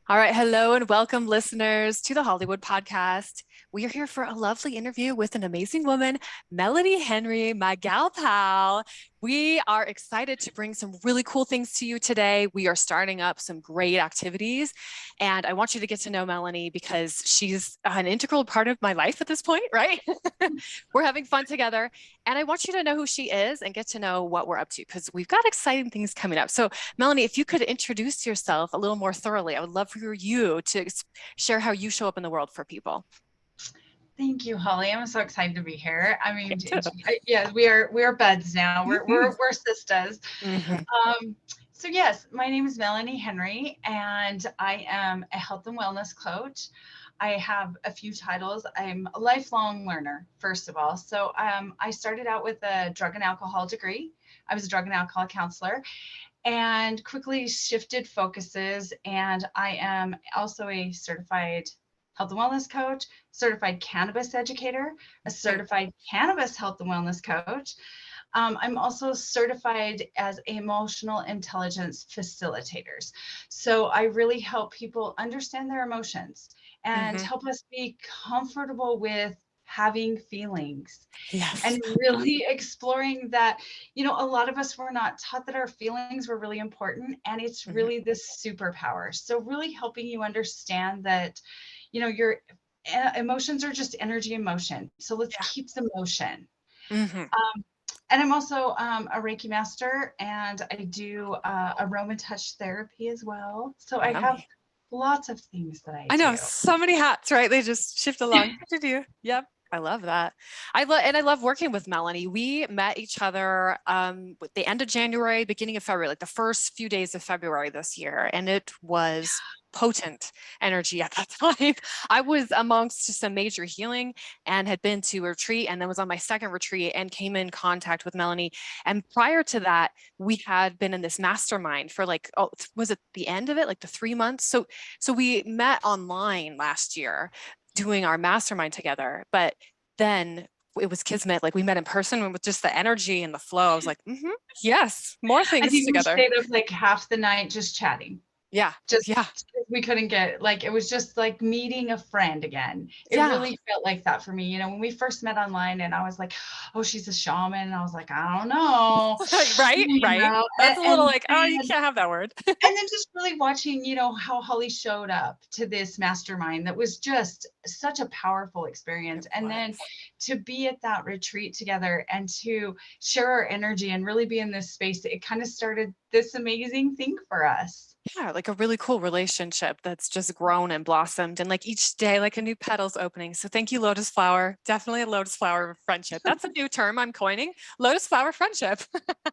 All right. Hello and welcome, listeners, to the Hollywood podcast. We are here for a lovely interview with an amazing woman, Melanie Henry, my gal pal. We are excited to bring some really cool things to you today. We are starting up some great activities, and I want you to get to know Melanie because she's an integral part of my life at this point, right? We're having fun together, and I want you to know who she is and get to know what we're up to because we've got exciting things coming up. So, Melanie, if you could introduce yourself a little more thoroughly, I would love for you to share how you show up in the world for people. Thank you, Holly. I'm so excited to be here. I Me mean, too. yeah, we are buds now. We're Mhm. we're we're sisters. Mhm. Um, so yes, my name is Melanie Henry, and I am a health and wellness coach. I have a few titles. I'm a lifelong learner, first of all. So I started out with a drug and alcohol degree. I was a drug and alcohol counselor, and quickly shifted focuses. And I am also a certified health and wellness coach, certified cannabis educator, a certified cannabis health and wellness coach. I'm also certified as emotional intelligence facilitators. So I really help people understand their emotions and Mhm. help us be comfortable with having feelings Yes. and really exploring that. A lot of us were not taught that our feelings were really important, and it's Mhm. really this superpower. So really helping you understand that your emotions are just energy in motion, so let's Yeah. keep the motion. Mhm. And I'm also a Reiki master, and I do aroma touch therapy as well. So I have Yummy. lots of things that I I know do. so many hats, right? They just shift along. Yep. I love that. I love working with Melanie. We met each other at the end of January, beginning of February, like the first few days of February this year, and it was potent energy at that time. I was amongst some major healing and had been to a retreat and then was on my second retreat and came in contact with Melanie. And prior to that, we had been in this mastermind for like, oh, was it the end of it, like the 3 months? So we met online last year doing our mastermind together, but then it was kismet. Like we met in person and with just the energy and the flow. I was like, yes, more I things think we together. stayed up like half the night just chatting. Yeah, Just yeah, we couldn't get, like, it was just like meeting a friend again. It yeah. really felt like that for me. When we first met online and I was like, oh, she's a shaman. And I was like, I don't know. Right, you right. know, That's a little and like, oh, you then can't have that word. and then just really watching, how Holly showed up to this mastermind that was just such a powerful It experience. And then was. to be at that retreat together and to share our energy and really be in this space, it kind of started this amazing thing for us. Yeah, like a really cool relationship that's just grown and blossomed. And like each day, like a new petal's opening. So thank you, Lotus Flower. Definitely a Lotus Flower friendship. That's a new term I'm coining. Lotus Flower friendship.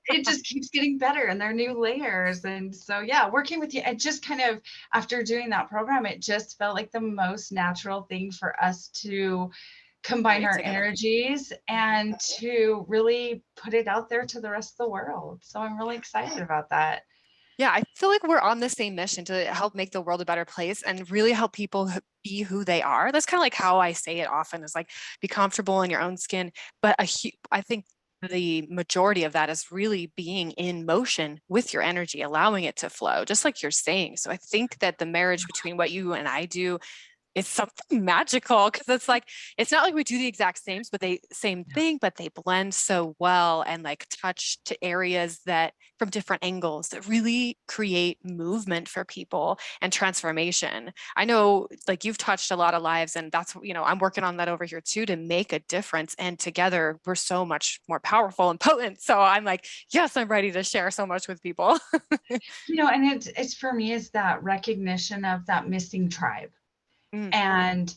It just keeps getting better, and there are new layers. And so, yeah, working with you, it just kind of, after doing that program, it just felt like the most natural thing for us to combine Create our together. energies Mhm. and to really put it out there to the rest of the world. So I'm really excited about that. Yeah, I feel like we're on the same mission to help make the world a better place and really help people be who they are. That's kind of like how I say it often is like be comfortable in your own skin. But I think the majority of that is really being in motion with your energy, allowing it to flow, just like you're saying. So I think that the marriage between what you and I do it's something magical because it's like it's not like we do the exact same thing, but they blend so well and like touch to areas that from different angles that really create movement for people and transformation. I know like you've touched a lot of lives and that's I'm working on that over here too to make a difference and together we're so much more powerful and potent. So I'm like, yes, I'm ready to share so much with people. And it's for me is that recognition of that missing tribe. Mm, And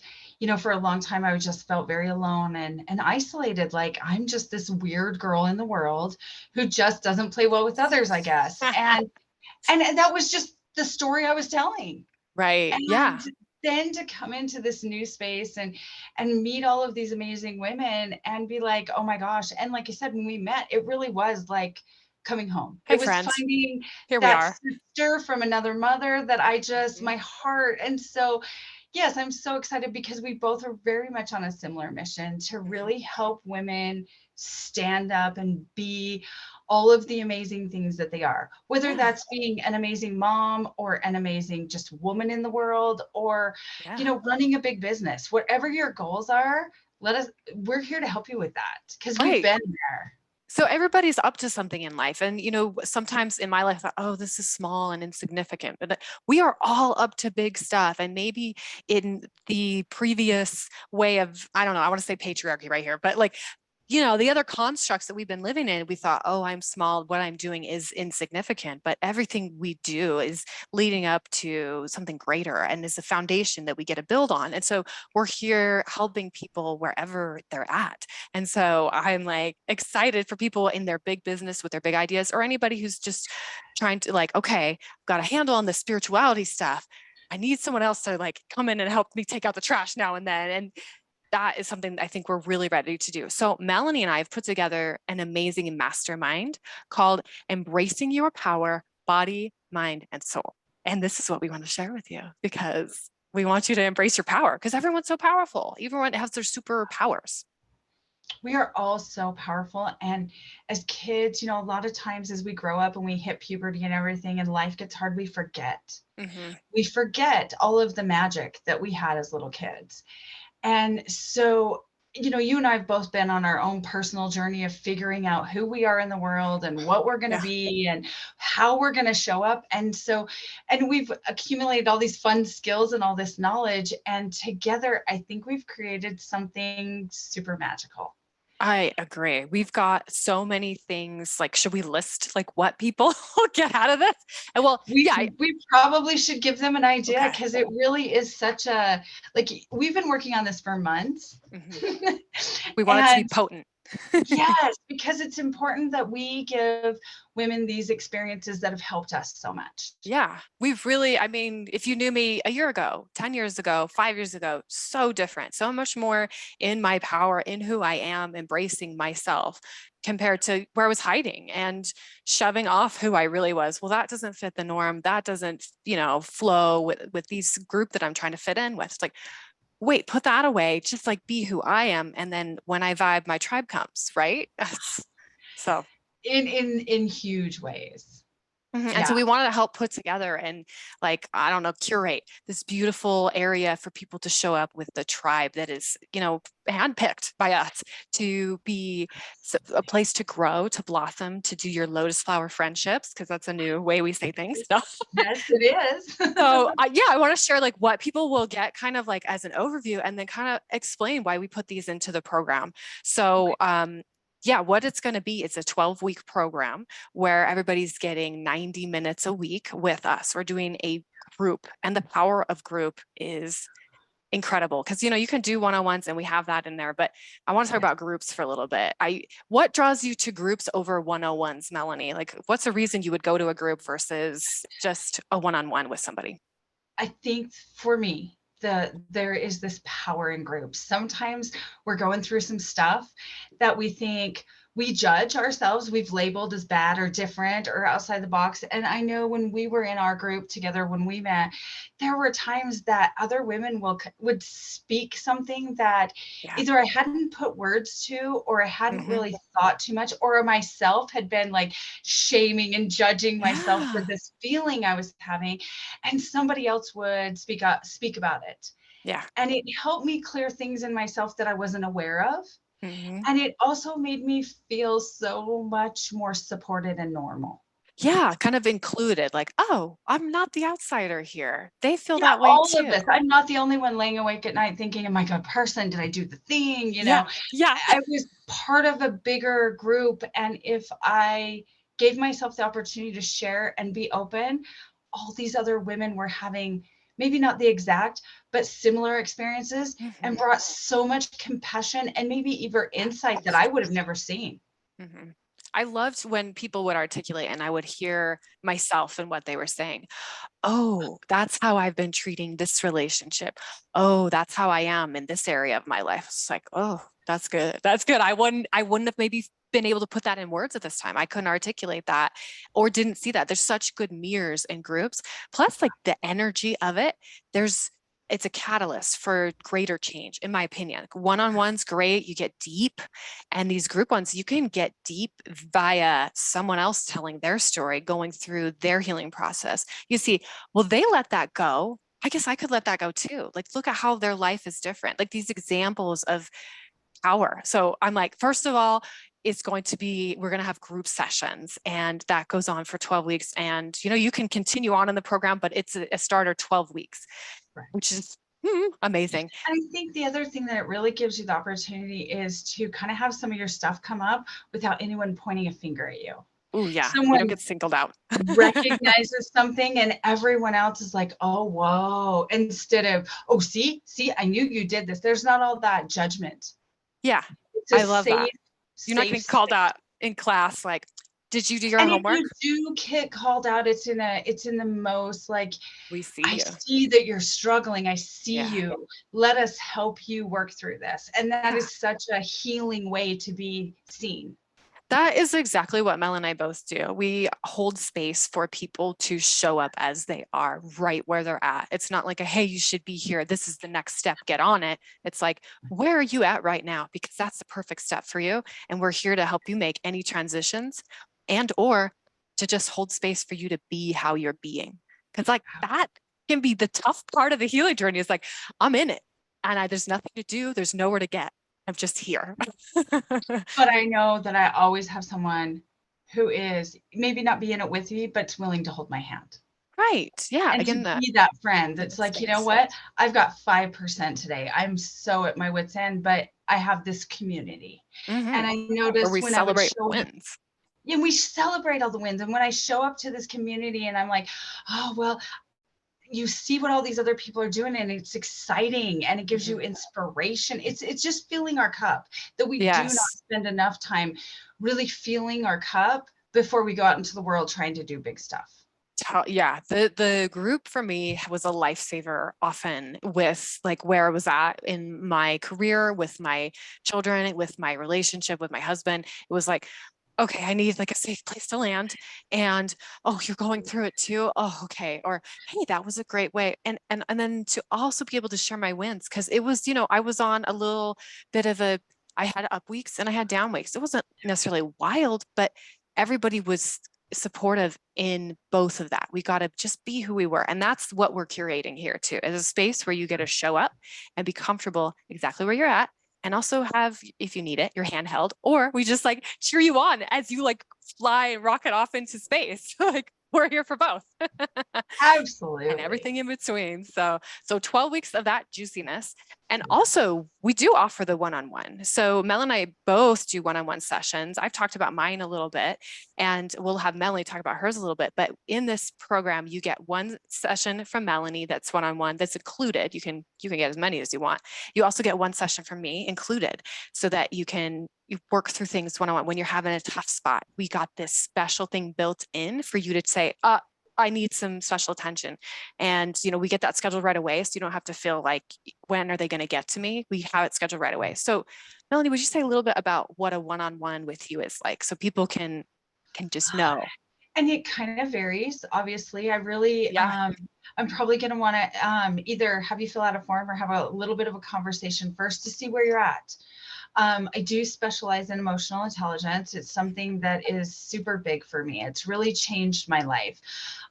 for a long time I just felt very alone and isolated, like I'm just this weird girl in the world who just doesn't play well with others, I guess. yes. And that was just the story I was telling. Right. And Yeah. then to come into this new space and meet all of these amazing women and be like, oh my gosh. And like I said, when we met, it really was like coming home. Hey, It was friends. finding Here we that are. sister from another mother that I just, Mhm. my heart. And so Yes, I'm so excited because we both are very much on a similar mission to Mhm. really help women stand up and be all of the amazing things that they are, whether Yeah. that's being an amazing mom or an amazing just woman in the world, or, Yeah. running a big business. Whatever your goals are, we're here to help you with that because we've Right. been there. So everybody's up to something in life. And, sometimes in my life, I thought, oh, this is small and insignificant. But we are all up to big stuff. And maybe in the previous way of, I don't know, I want to say patriarchy right here, but like, the other constructs that we've been living in, we thought, oh, I'm small. What I'm doing is insignificant. But everything we do is leading up to something greater and is a foundation that we get to build on. And so we're here helping people wherever they're at. And so I'm like excited for people in their big business with their big ideas, or anybody who's just trying to like, okay, I've got a handle on the spirituality stuff. I need someone else to like come in and help me take out the trash now and then. And that is something that I think we're really ready to do. So Melanie and I have put together an amazing mastermind called Embracing Your Power, Body, Mind, and Soul. And this is what we want to share with you because we want you to embrace your power because everyone's so powerful. Everyone has their superpowers. We are all so powerful. And as kids, a lot of times as we grow up and we hit puberty and everything and life gets hard, we forget. Mm-hmm. We forget all of the magic that we had as little kids. And so, you and I have both been on our own personal journey of figuring out who we are in the world and what we're going to Yeah. be and how we're going to show up. And we've accumulated all these fun skills and all this knowledge. And together, I think we've created something super magical. I agree. We've got so many things. Like, should we list like what people get out of this? And well, We yeah, we probably should give them an idea okay. because it really is such a like we've been working on this for months. Mhm. We want it to be And potent. yes, because it's important that we give women these experiences that have helped us so much. Yeah, we've really, I mean, if you knew me a year ago, 10 years ago, 5 years ago, so different, so much more in my power, in who I am, embracing myself compared to where I was hiding and shoving off who I really was. Well, that doesn't fit the norm. That doesn't, flow with these group that I'm trying to fit in with. It's like, wait, put that away, just like be who I am. And then when I vibe, my tribe comes, right? So In huge ways. And so Yeah. we wanted to help put together and like, I don't know, curate this beautiful area for people to show up with the tribe that is, handpicked by us to be a place to grow, to blossom, to do your lotus flower friendships, because that's a new way we say things. So, Yes, it is. yeah, I want to share like what people will get kind of like as an overview and then kind of explain why we put these into the program. So, yeah, what it's going to be is a 12-week program where everybody's getting 90 minutes a week with us. We're doing a group, and the power of group is incredible because you can do one-on-ones and we have that in there, but I want to talk Yes. about groups for a little bit. What draws you to groups over one-on-ones, Melanie? Like what's the reason you would go to a group versus just a one-on-one with somebody? I think for me, there is this power in groups. Sometimes we're going through some stuff that we think we judge ourselves, we've labeled as bad or different or outside the box. And I know when we were in our group together when we met, there were times that other women would speak something that Yeah. either I hadn't put words to or I hadn't Hmm. really thought too much, or myself had been like shaming and judging myself for Yeah. this feeling I was having, and somebody else would speak about it. Yeah. And it helped me clear things in myself that I wasn't aware of. Hmm. And it also made me feel so much more supported and normal. Yeah, kind of included, like, oh, I'm not the outsider here. They feel Yeah, that way all of too. this. I'm not the only one laying awake at night thinking, am I a good person? Did I do the thing? Yeah. Yeah. I was part of a bigger group. And if I gave myself the opportunity to share and be open, all these other women were having maybe not the exact, but similar experiences and Hmm. brought so much compassion and maybe even insight that I would have never seen. Hmm. I loved when people would articulate and I would hear myself and what they were saying. Oh, that's how I've been treating this relationship. Oh, that's how I am in this area of my life. It's like, oh, that's good. That's good. I wouldn't have maybe been able to put that in words at this time. I couldn't articulate that or didn't see that. There's such good mirrors in groups. Plus, like the energy of it, there's it's a catalyst for greater change, in my opinion. Like, one-on-one's great, you get deep, and these group ones, you can get deep via someone else telling their story, going through their healing process. You see, well, they let that go. I guess I could let that go too. Like, look at how their life is different. Like these examples of power. So I'm like, first of all, it's going to be, we're going to have group sessions, and that goes on for 12 weeks. And, you can continue on in the program, but it's a starter 12 weeks, Right. which is amazing. And I think the other thing that it really gives you the opportunity is to kind of have some of your stuff come up without anyone pointing a finger at you. Oh yeah, you don't Someone get singled out. recognizes something and everyone else is like, oh, whoa, instead of, oh, see, I knew you did this. There's not all that judgment. Yeah, It's a I love safe, that. You're not safe getting called space. out in class like, did you do your And if homework? you do get called out, it's in the most like, We see I you. see that you're struggling. I see Yeah. you. Let us help you work through this. And that Yeah. is such a healing way to be seen. That is exactly what Mel and I both do. We hold space for people to show up as they are, right where they're at. It's not like a, hey, you should be here. This is the next step. Get on it. It's like, where are you at right now? Because that's the perfect step for you. And we're here to help you make any transitions and or to just hold space for you to be how you're being. Because like that can be the tough part of the healing journey is like, I'm in it and there's nothing to do. There's nowhere to get. I'm just here. But I know that I always have someone who is maybe not be in it with me, but willing to hold my hand. Right. Yeah. And to Again, the be that friend that's like, you know space. what? I've got 5% today. I'm so at my wits' end, but I have this community. And Mm-hmm. I Where we noticed when I would celebrate show up, wins. and we celebrate all the wins. And when I show up to this community and I'm like, oh, well, you see what all these other people are doing and it's exciting and it gives you Mm-hmm. inspiration. It's just filling our cup that we do not Yes. spend enough time really filling our cup before we go out into the world trying to do big stuff. Yeah, the group for me was a lifesaver often with like where I was at in my career, with my children, with my relationship with my husband. It was like, okay, I need like a safe place to land. And oh, you're going through it too. Oh, okay. Or hey, that was a great way. And then to also be able to share my wins because it was, I was on a little bit of a I had up weeks and I had down weeks. It wasn't necessarily wild, but everybody was supportive in both of that. We got to just be who we were. And that's what we're curating here too, is a space where you get to show up and be comfortable exactly where you're at. And also have, if you need it, your handheld, or we just like cheer you on as you like fly and rocket off into space. Like we're here for both. And Absolutely. everything in between. So 12 weeks of that juiciness. And also we do offer the one-on-one. So Mel and I both do one-on-one sessions. I've talked about mine a little bit and we'll have Melanie talk about hers a little bit. But in this program, you get one session from Melanie that's one-on-one that's included. You can get as many as you want. You also get one session from me included so that you work through things one-on-one when you're having a tough spot. We got this special thing built in for you to say, I need some special attention. And, we get that scheduled right away. So you don't have to feel like, when are they going to get to me? We have it scheduled right away. So Melanie, would you say a little bit about what a one-on-one with you is like so people can just know? And it kind of varies. Obviously, I really, Yeah. I'm probably going to want to either have you fill out a form or have a little bit of a conversation first to see where you're at. I do specialize in emotional intelligence. It's something that is super big for me. It's really changed my life.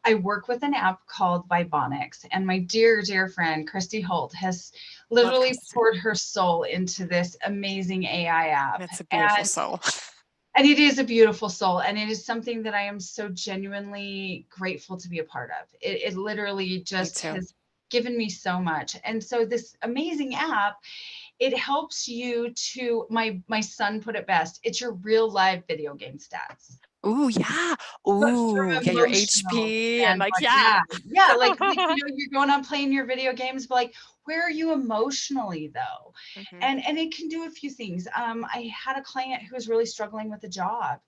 I work with an app called Vibeonix, and my dear, dear friend, Christy Holt, has Love literally Christy. poured her soul into this amazing AI app. It's a beautiful And soul. and it is a beautiful soul. And it is something that I am so genuinely grateful to be a part of. It literally Me just too. has given me so much. And so this amazing app, it helps you to, my son put it best, it's your real live video game stats. Ooh, yeah. But Ooh, from yeah, your emotional HP and like, standpoint, yeah. yeah, yeah, like, you're going on playing your video games, but like, where are you emotionally though? Mhm. And it can do a few things. I had a client who was really struggling with a job,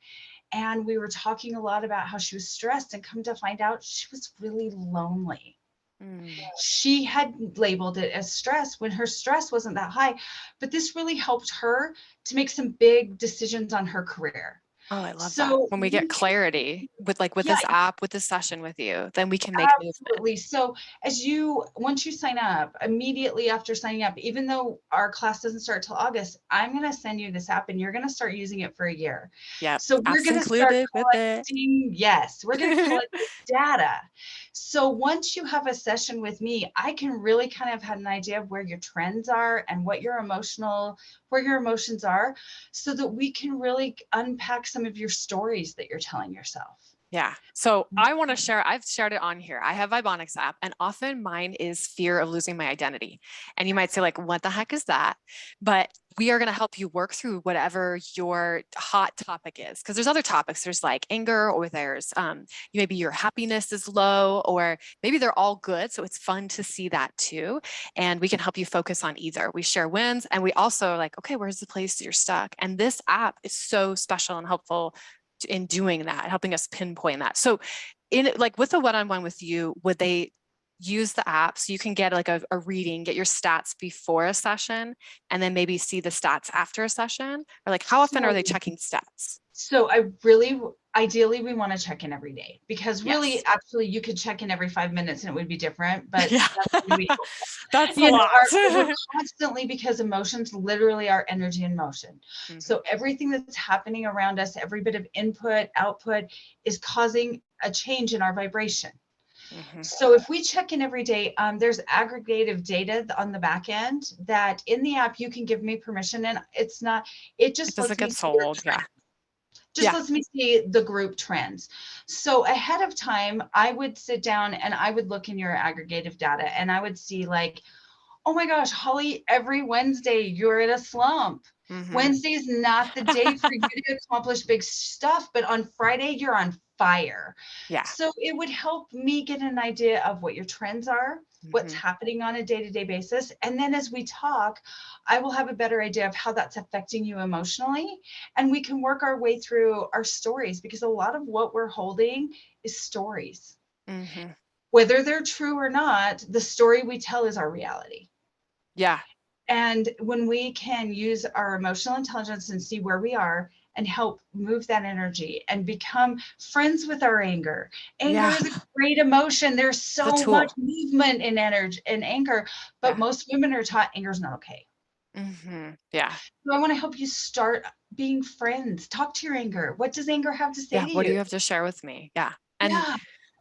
and we were talking a lot about how she was stressed, and come to find out she was really lonely. Mm. She had labeled it as stress when her stress wasn't that high, but this really helped her to make some big decisions on her career. Oh, I love that. So When we get we can, clarity with like with yeah, this app, with this session with you, then we can make movement. absolutely. So once you sign up, immediately after signing up, even though our class doesn't start till August, I'm going to send you this app and you're going to start using it for a year. Yep. So we're Apps going to start included with it. collecting, yes, we're going to collect this data. So once you have a session with me, I can really kind of have an idea of where your trends are and where your emotions are, so that we can really unpack some of your stories that you're telling yourself. Yeah. So I want to share, I've shared it on here. I have Vibeonix app, and often mine is fear of losing my identity. And you might say, like, what the heck is that? But we are going to help you work through whatever your hot topic is. Because there's other topics. There's like anger, or there's maybe your happiness is low, or maybe they're all good. So it's fun to see that too. And we can help you focus on either. We share wins, and we also are like, okay, where's the place that you're stuck? And this app is so special and helpful in doing that, helping us pinpoint that. So in like with a one-on-one with you, would they use the app so you can get like a reading, get your stats before a session, and then maybe see the stats after a session? Or like how often are So they checking stats? So ideally, we want to check in every day, because really, Yes. actually, you could check in every 5 minutes and it would be different, but Yeah. that's going to be, That's a lot. we're constantly, because emotions literally are energy in motion. Mhm. So everything that's happening around us, every bit of input, output is causing a change in our vibration. Mhm. So if we check in every day, there's aggregative data on the back end that in the app you can give me permission, and it It just doesn't lets me get see your sold. Yeah. just Yeah. lets me see the group trends. So ahead of time, I would sit down and I would look in your aggregative data and I would see like, oh my gosh, Holly, every Wednesday you're in a slump. Mhm. Wednesday is not the day for you to accomplish big stuff, but on Friday you're on fire. Yeah. So it would help me get an idea of what your trends are, what's Mhm. happening on a day-to-day basis. And then as we talk, I will have a better idea of how that's affecting you emotionally. And we can work our way through our stories, because a lot of what we're holding is stories. Mhm. Whether they're true or not, the story we tell is our reality. Yeah. And when we can use our emotional intelligence and see where we are and help move that energy and become friends with our anger. Anger Yeah. is a great emotion. There's The so much tool. movement in energy and anger, but Yeah. most women are taught anger is not okay. Mhm. Yeah. So I want to help you start being friends. Talk to your anger. What does anger have to say Yeah. to What do you? you have to share with me? Yeah. And Yeah,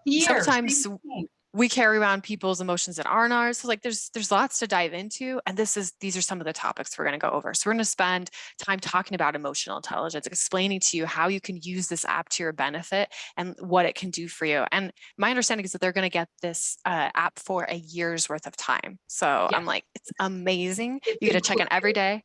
fear, same sometimes thing. we carry around people's emotions that aren't ours. So like there's lots to dive into. And these are some of the topics we're going to go over. So we're going to spend time talking about emotional intelligence, explaining to you how you can use this app to your benefit and what it can do for you. And my understanding is that they're going to get this app for a year's worth of time. So I'm Yes, like, it's amazing. it's You get to check in every included. day.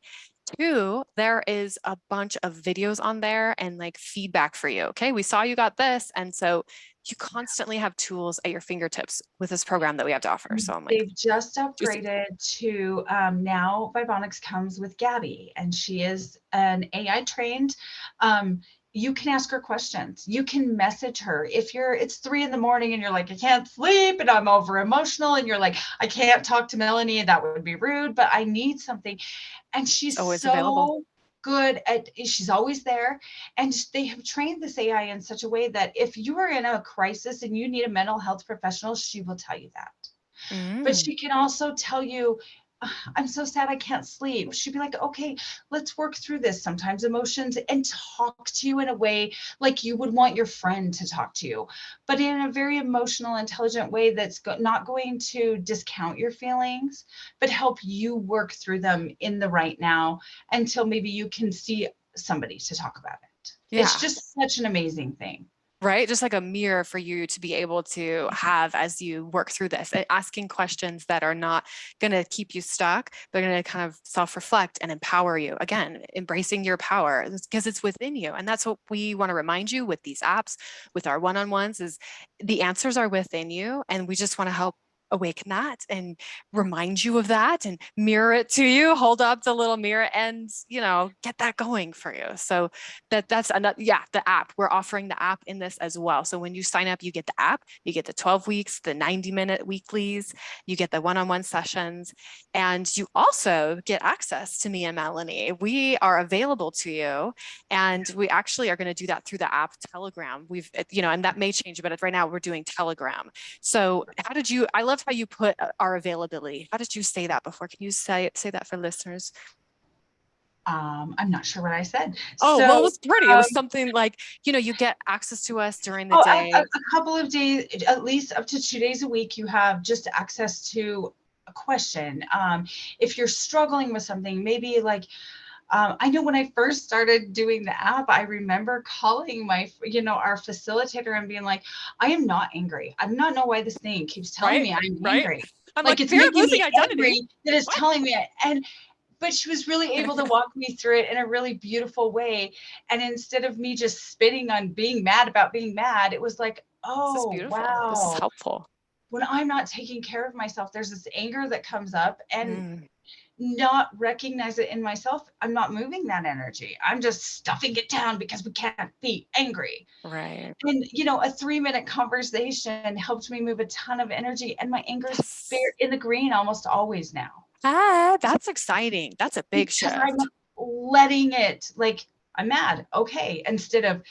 Two, there is a bunch of videos on there and like feedback for you. Okay, we saw you got this. And so you constantly have tools at your fingertips with this program that we have to offer. So I'm like, They've just juicy. upgraded to now Vibeonix comes with Gabby, and she is an AI trained. Um, you can ask her questions. You can message her if it's 3 in the morning and you're like, I can't sleep and I'm over emotional, and you're like, I can't talk to Melanie, that would be rude, but I need something. And It's she's always available. so good at, she's always there. And they have trained this AI in such a way that if you are in a crisis and you need a mental health professional, she will tell you that. But Mm. she can also tell you, I'm so sad I can't sleep. She'd be like, okay, let's work through this, sometimes emotions, and talk to you in a way like you would want your friend to talk to you, but in a very emotional, intelligent way that's not going to discount your feelings, but help you work through them in the right now until maybe you can see somebody to talk about it. It's Yeah. just such an amazing thing. Right. Just like a mirror for you to be able to have as you work through this, and asking questions that are not going to keep you stuck. They're going to kind of self reflect and empower you. Again, embracing your power because it's within you. And that's what we want to remind you with these apps, with our one on ones, is the answers are within you. And we just want to help awaken that and remind you of that and mirror it to you, hold up the little mirror and, get that going for you. So that's another, yeah, the app. We're offering the app in this as well. So when you sign up, you get the app, you get the 12 weeks, the 90-minute weeklies, you get the one-on-one sessions, and you also get access to me and Melanie. We are available to you, and we actually are going to do that through the app Telegram. And that may change, but right now we're doing Telegram. So I love how you put our availability. How did you say that before? Can you say that for listeners? I'm not sure what I said. Oh, well, it So, was pretty. It um, was something like, you get access to us during the oh, day. a couple of days, at least up to 2 days a week, you have just access to a question. If you're struggling with something, maybe like, I know when I first started doing the app, I remember calling our facilitator and being like, I am not angry. I do not know why this thing keeps telling Right? me I'm Right? angry. I'm Like like, it's fear of making losing me identity. angry that it's What? telling me. But she was really able to walk me through it in a really beautiful way. And instead of me just spitting on being mad about being mad, it was like, This is oh, beautiful. This is wow. helpful. When I'm not taking care of myself, there's this anger that comes up, and Mm, not recognize it in myself. I'm not moving that energy. I'm just stuffing it down because we can't be angry. right. And, a 3-minute conversation helped me move a ton of energy. And my anger is Yes. in the green almost always now. Ah, that's exciting. That's a big Because I'm shift. letting it, like, I'm mad. Okay. Instead of,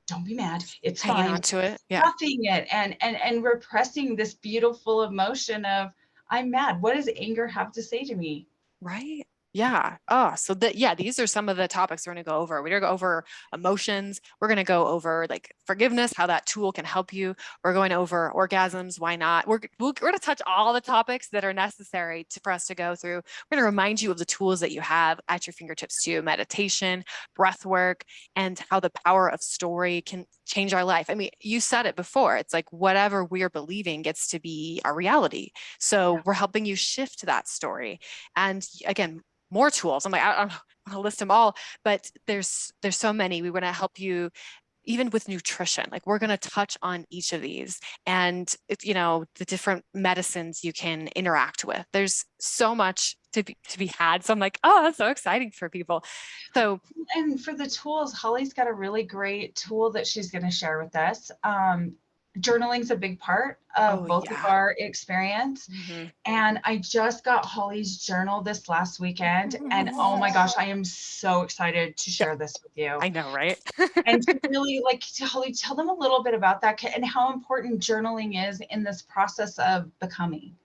don't be mad. It's Hanging fine. on to it. Yeah. Stuffing it and repressing this beautiful emotion of, I'm mad. What does anger have to say to me? Right. Yeah. Oh, so these are some of the topics we're going to go over. We're going to go over emotions. We're going to go over like forgiveness, how that tool can help you. We're going over orgasms. Why not? We're going to touch all the topics that are necessary for us to go through. We're going to remind you of the tools that you have at your fingertips too: meditation, breath work, and how the power of story can change our life. I mean, you said it before. It's like whatever we're believing gets to be our reality. So we're helping you shift that story. And again, more tools. I'm like, I don't want to list them all, but there's so many. We want to help you even with nutrition. Like we're going to touch on each of these and the different medicines you can interact with. There's so much to be had. So I'm like, oh, that's so exciting for people. So And for the tools, Holly's got a really great tool that she's going to share with us. Journaling's a big part of oh both of yeah. our experience. Mhm. And I just got Holly's journal this last weekend. And oh my gosh, I am so excited to Yeah, share this with you. I know, right? And to really, like, to Holly, tell them a little bit about that and how important journaling is in this process of becoming.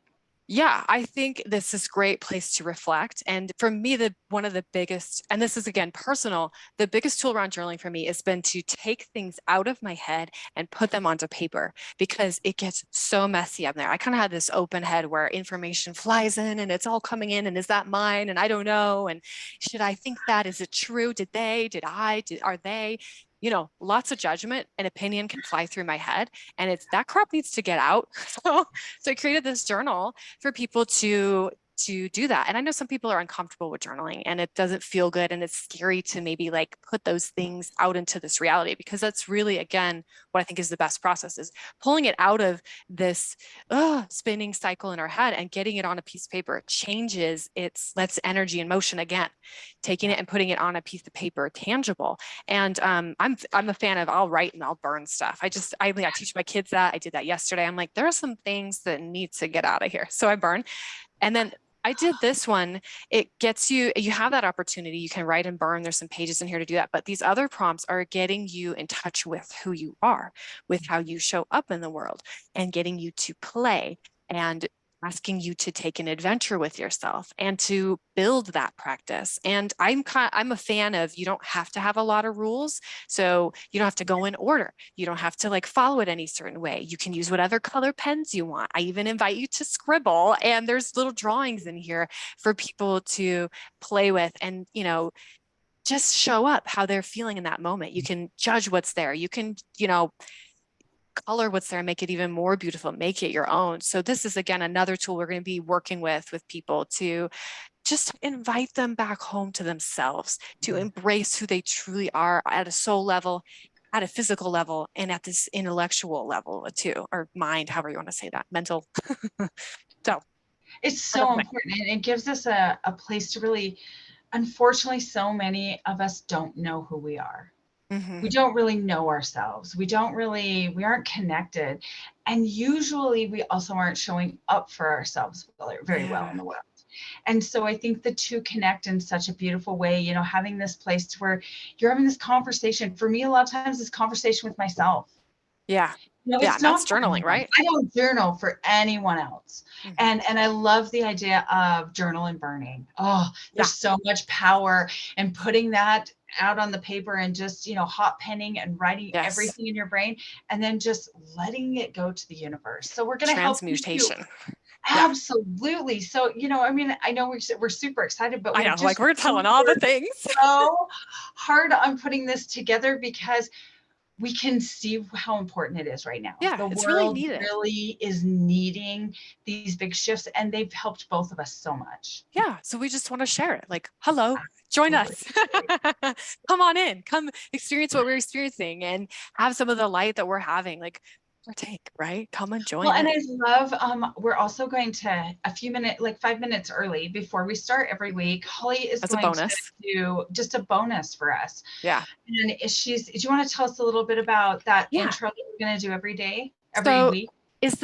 Yeah, I think this is a great place to reflect. And for me, one of the biggest, and this is again personal, the biggest tool around journaling for me has been to take things out of my head and put them onto paper because it gets so messy up there. I kind of had this open head where information flies in and it's all coming in, and is that mine? And I don't know. And should I think that? Is it true? Are they? Lots of judgment and opinion can fly through my head, and it's that crap needs to get out. So I created this journal for people to do that. And I know some people are uncomfortable with journaling and it doesn't feel good and it's scary to maybe like put those things out into this reality, because that's really, again, what I think is the best process is pulling it out of this spinning cycle in our head and getting it on a piece of paper. It changes, lets energy in motion again, taking it and putting it on a piece of paper, tangible. And I'm a fan of, I'll write and I'll burn stuff. I teach my kids that. I did that yesterday. I'm like, there are some things that need to get out of here. So I burn. And then I did this one. It gets you have that opportunity. You can write and burn. There's some pages in here to do that. But these other prompts are getting you in touch with who you are, with how you show up in the world, and getting you to play and asking you to take an adventure with yourself and to build that practice. And I'm a fan of, you don't have to have a lot of rules. So you don't have to go in order. You don't have to like follow it any certain way. You can use whatever color pens you want. I even invite you to scribble, and there's little drawings in here for people to play with and, just show up how they're feeling in that moment. You can judge what's there. You can, color what's there and make it even more beautiful, make it your own. So this is again another tool we're going to be working with people to just invite them back home to themselves, to embrace who they truly are at a soul level, at a physical level, and at this intellectual level too, or mind, however you want to say that, mental. So It's that's so my, important. And it gives us a place to really, unfortunately, so many of us don't know who we are. hmm We don't really know ourselves. We aren't connected. And usually we also aren't showing up for ourselves very well yeah. in the world. And so I think the two connect in such a beautiful way, having this place to where you're having this conversation. For me, a lot of times, this conversation with myself. Yeah. Yeah. It's And that's not for journaling, anyone. right? I don't journal for anyone else. hmm And I love the idea of journal and burning. Oh, Yeah. there's so much power in putting that out on the paper and just, hot penning and writing Yes. everything in your brain and then just letting it go to the universe. So we're going to help you too. Transmutation. Yeah. Absolutely. So, I know we're super excited, but I we've know. Like just we're telling really all the worked things. so hard on putting this together because we can see how important it is right now. Yeah. The It's really world needed. really is needing these big shifts, and they've helped both of us so much. Yeah. So we just want to share it. Like, hello, join Absolutely. us. Come on in. Come experience what we're experiencing and have some of the light that we're having. Like, partake, right? Come and Well, join and in. I love, we're also going to a few minutes, like 5 minutes early before we start every Mhm. week. Holly is As a going to bonus. do just a bonus for us. Yeah. And do you want to tell us a little bit about that Yeah. intro that we're going to do every day, every So week? it's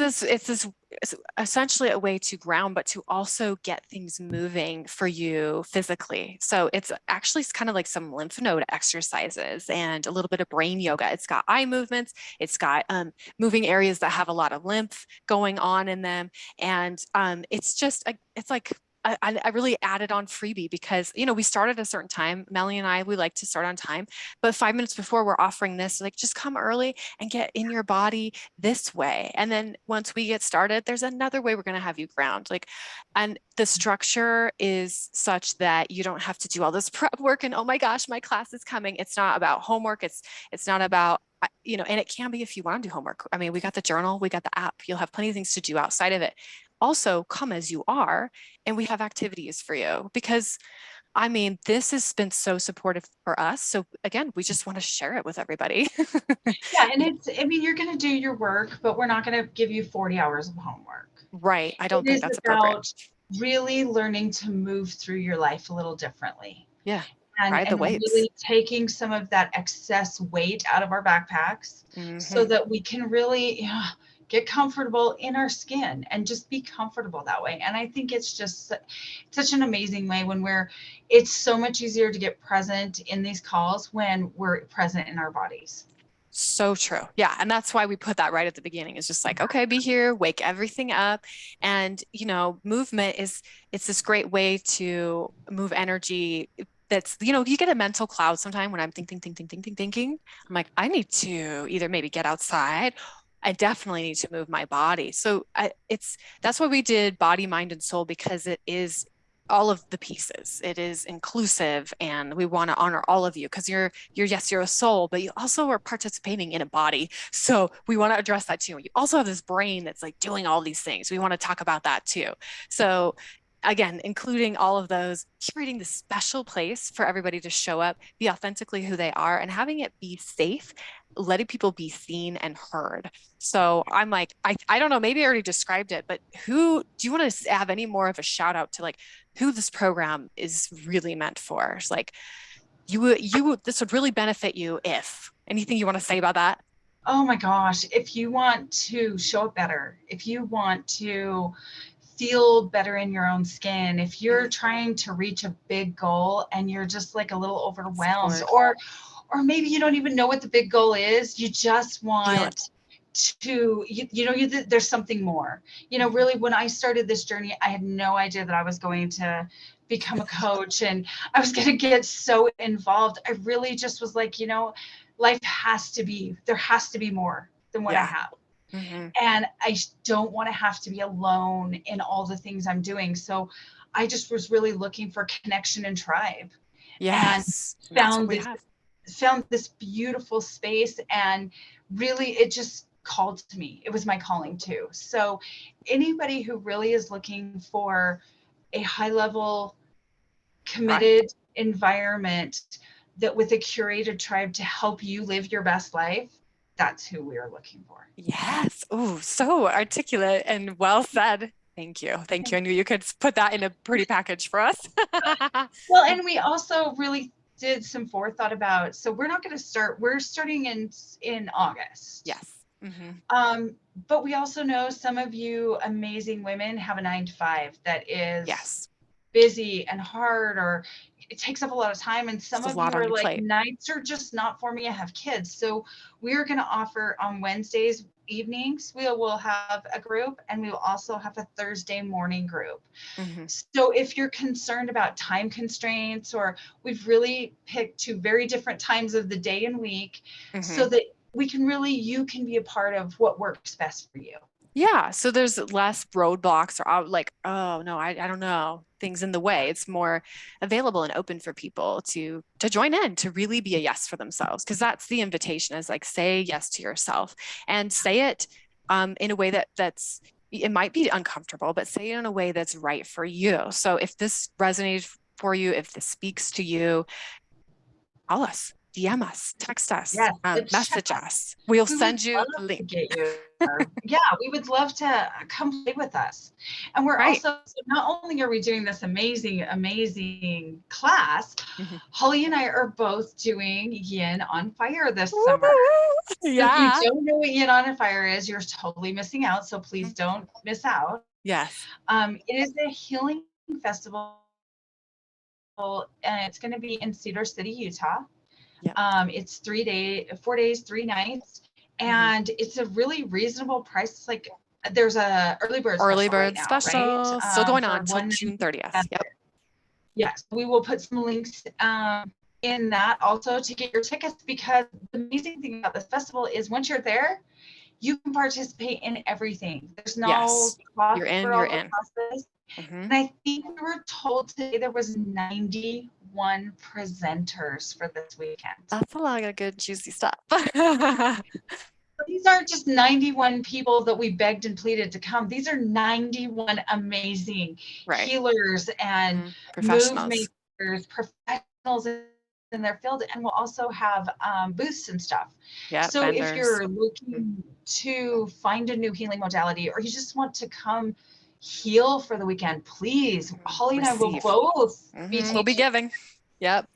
essentially a way to ground, but to also get things moving for you physically. So it's actually kind of like some lymph node exercises and a little bit of brain yoga. It's got eye movements. It's got moving areas that have a lot of lymph going on in them, and it's just it's like I really added on freebie because we start at a certain time. Melanie and I, we like to start on time, but 5 minutes before we're offering this, like just come early and get in your body this way. And then once we get started, there's another way we're going to have you ground. And the structure is such that you don't have to do all this prep work and oh my gosh, my class is coming. It's not about homework. It's not about and it can be if you want to do homework. I mean, we got the journal, we got the app. You'll have plenty of things to do outside of it. Also, come as you are, and we have activities for you because I mean, this has been so supportive for us. So again, we just want to share it with everybody. Yeah, and you're going to do your work, but we're not going to give you 40 hours of homework. Right. I It don't think is that's appropriate. about really learning to move through your life a little differently Yeah. and Ride the waves. really taking some of that excess weight out of our backpacks so hmm that we can really get comfortable in our skin and just be comfortable that way. And I think it's just such an amazing way it's so much easier to get present in these calls when we're present in our bodies. So true. Yeah. And that's why we put that right at the beginning. It's just like, okay, be here, wake everything up. And, movement it's this great way to move energy that's, you get a mental cloud sometime when I'm thinking. I'm like, I need to either maybe get outside. I definitely need to move my body. So that's why we did body, mind, and soul because it is all of the pieces. It is inclusive, and we want to honor all of you because you're a soul, but you also are participating in a body. So we want to address that too. You also have this brain that's like doing all these things. We want to talk about that too. So again, including all of those, curating this special place for everybody to show up, be authentically who they are, and having it be safe, letting people be seen and heard. So I'm like, I don't know, maybe I already described it, but who do you want to have any more of a shout out to like who this program is really meant for? It's like this would really benefit you if anything you want to say about that? Oh my gosh, if you want to show up better, if you want to feel better in your own skin, if you're Mhm. trying to reach a big goal and you're just like a little overwhelmed Support, or maybe you don't even know what the big goal is, you just feel it. want there's something more. Mhm. Really when I started this journey, I had no idea that I was going to become a coach and I was going to get so involved. I really just was like, there has to be more than what I Yeah. have. hmm And I don't want to have to be alone in all the things I'm doing. So I just was really looking for connection and tribe and Yes. And that's what found we this have. found this beautiful space and really it just called to me. It was my calling too. So anybody who really is looking for a high level Right. committed environment that with a curated tribe to help you live your best life, that's who we are looking for. Yes. Oh, so articulate and well said. Thank you. Thank you. I knew you could put that in a pretty package for us. Well, and we also really did some forethought about, so we're not going to start, we're starting in August. Yes. Mm-hmm. But we also know some of you amazing women have a 9 to 5 that is Yes. busy and hard, or it takes up a lot of time. And some Just a of you lot on are your like, plate. nights are just not for me. I have kids. So we're going to offer on Wednesdays evenings, we will have a group, and we will also have a Thursday morning group. Mm-hmm. So if you're concerned about time constraints, or we've really picked 2 very different times of the day and week, so that we can really, you can be a part of what works best for you. Yeah. So there's less roadblocks or like, oh no, I don't know, things in the way. It's more available and open for people to join in, to really be a yes for themselves. Because that's the invitation, is like, say yes to yourself, and say it in a way that's, it might be uncomfortable, but say it in a way that's right for you. So if this resonates for you, if this speaks to you, call us, DM us, text us, Yes, message us. We'll we would send you love a to link. get you there. Yeah, we would love to come play with us. And we're Right. also, so not only are we doing this amazing, amazing class, Mm-hmm. Holly and I are both doing Yin on Fire this summer. Yeah. So if you don't know what Yin on Fire is, you're totally missing out. So please don't miss out. Yes. It is a healing festival, and it's going to be in Cedar City, Utah. Yep. It's 4 days, 3 nights, and it's a really reasonable price. It's like there's a early bird Special right? still going For on until June 30th. Yep. Yes, we will put some links in that also to get your tickets, because the amazing thing about this festival is once you're there, you can participate in everything. There's no Yes. cost You're in, for you're all the in. classes. And I think we were told today there was 91 presenters for this weekend. That's a lot of good juicy stuff. These aren't just 91 people that we begged and pleaded to come. These are 91 amazing healers and move makers, professionals in their field, and we'll also have booths and stuff. So vendors. If you're looking to find a new healing modality, or you just want to come heal for the weekend, please, Holly and I will both be teaching. We'll be giving. Yep.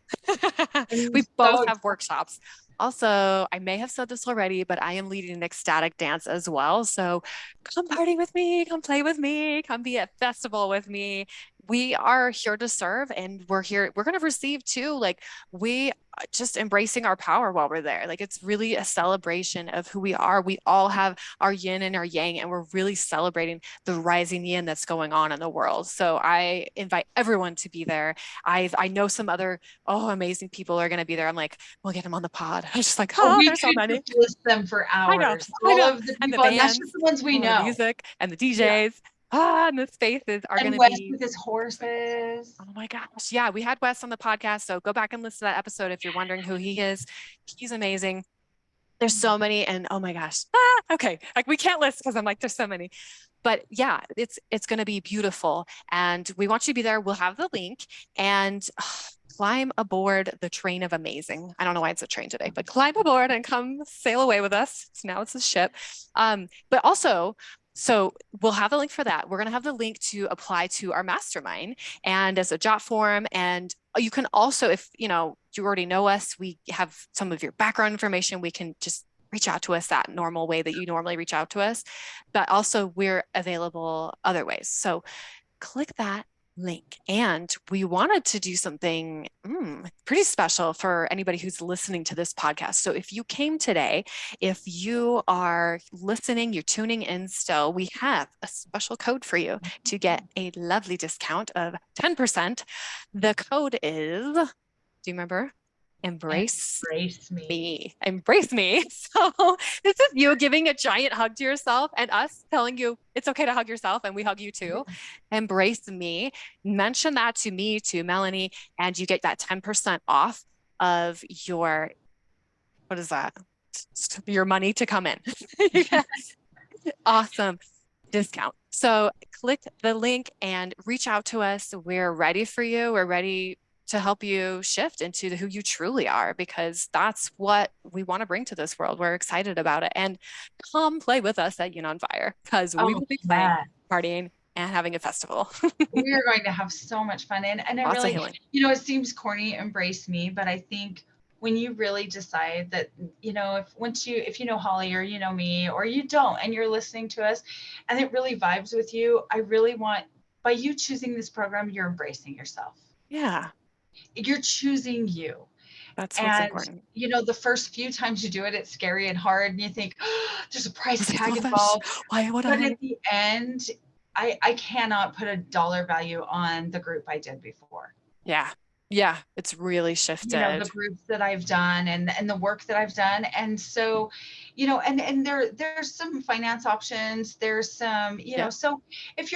We both have workshops. Also, I may have said this already, but I am leading an ecstatic dance as well. So come party with me, come play with me, come be at festival with me. We are here to serve, and we're here. We're going to receive too. Like, we just embracing our power while we're there. Like, it's really a celebration of who we are. We all have our yin and our yang, and we're really celebrating the rising yin that's going on in the world. So I invite everyone to be there. I know some other amazing people are going to be there. I'm like, we'll get them on the pod. I'm just like, there's so many. List them for hours. I know. All of the people, and the bands, that's just the ones we know. The music and the DJs. And the spaces are going to be with his horses. Oh my gosh. Yeah, we had Wes on the podcast. So go back and listen to that episode if you're wondering who he is. He's amazing. There's so many, and oh my gosh. Okay. Like, we can't list because I'm like, there's so many. But yeah, it's going to be beautiful. And we want you to be there. We'll have the link, and climb aboard the train of amazing. I don't know why it's a train today, but climb aboard and come sail away with us. So now it's a ship. But also, so we'll have the link for that. We're going to have the link to apply to our mastermind, and as a jot form. And you can also, if you already know us, we have some of your background information. We can just reach out to us that normal way that you normally reach out to us. But also, we're available other ways. So click that link. And we wanted to do something pretty special for anybody who's listening to this podcast. So if you came today, if you are listening, you're tuning in still, we have a special code for you to get a lovely discount of 10%. The code is, do you remember? Embrace me. Embrace me. So this is you giving a giant hug to yourself, and us telling you it's okay to hug yourself, and we hug you too. Embrace me. Mention that to me, to Melanie, and you get that 10% off of your, what is that? Your money to come in. Awesome discount. So click the link and reach out to us. We're ready for you. We're ready to help you shift into who you truly are, because that's what we want to bring to this world. We're excited about it. And come play with us at Yin on Fire, because we will be playing, partying, and having a festival. We are going to have so much fun. And I Lots of really, healing. it seems corny, embrace me, but I think when you really decide that, if you know Holly or you know me or you don't, and you're listening to us and it really vibes with you, I really want, by you choosing this program, you're embracing yourself. Yeah, You're choosing you. that's what's And, important. the first few times you do it, it's scary and hard. And you think, oh, there's a price Was I tag selfish? involved. Why would But I? at the end, I cannot put a dollar value on the group I did before. Yeah. Yeah. It's really The shifted. groups that I've done and the work that I've done. And so, and there's some finance options. There's some, Yep. so if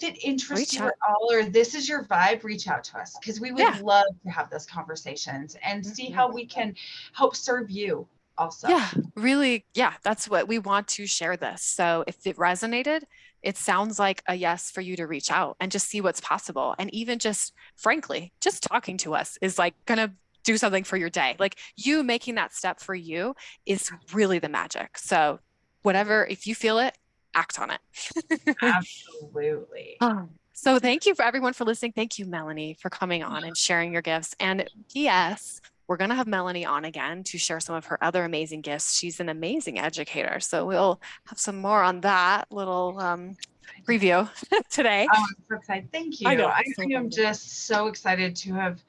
it interests Reach you out. at all, or this is your vibe, reach out to us because we would Yeah. love to have those conversations and see Mhm. how we can help serve you also. Yeah, really. Yeah, that's what we want to share this. So if it resonated, it sounds like a yes for you to reach out and just see what's possible. And even just frankly, just talking to us is like gonna do something for your day. Like you making that step for you is really the magic. So whatever, if you feel it, act on it. Absolutely. So thank you for everyone for listening. Thank you, Melanie, for coming on and sharing your gifts. And yes, we're going to have Melanie on again to share some of her other amazing gifts. She's an amazing educator. So we'll have some more on that little preview today. Oh, I'm so excited. Thank I you. know. I So am excited. just so excited to have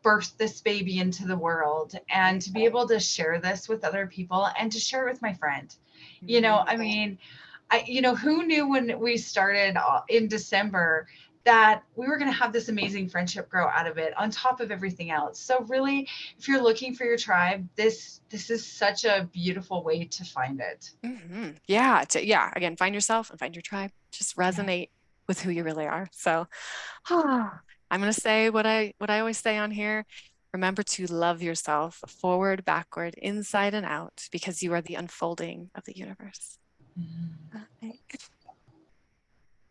birthed this baby into the world and to be able to share this with other people and to share it with my friend. Mhm. I mean, who knew when we started in December that we were going to have this amazing friendship grow out of it on top of everything else. So really, if you're looking for your tribe, this is such a beautiful way to find it. Yeah. Yeah. Again, find yourself and find your tribe. Just Yeah. resonate with who you really are. So I'm going to say what I always say on here. Remember to love yourself forward, backward, inside, and out because you are the unfolding of the universe. Mhm.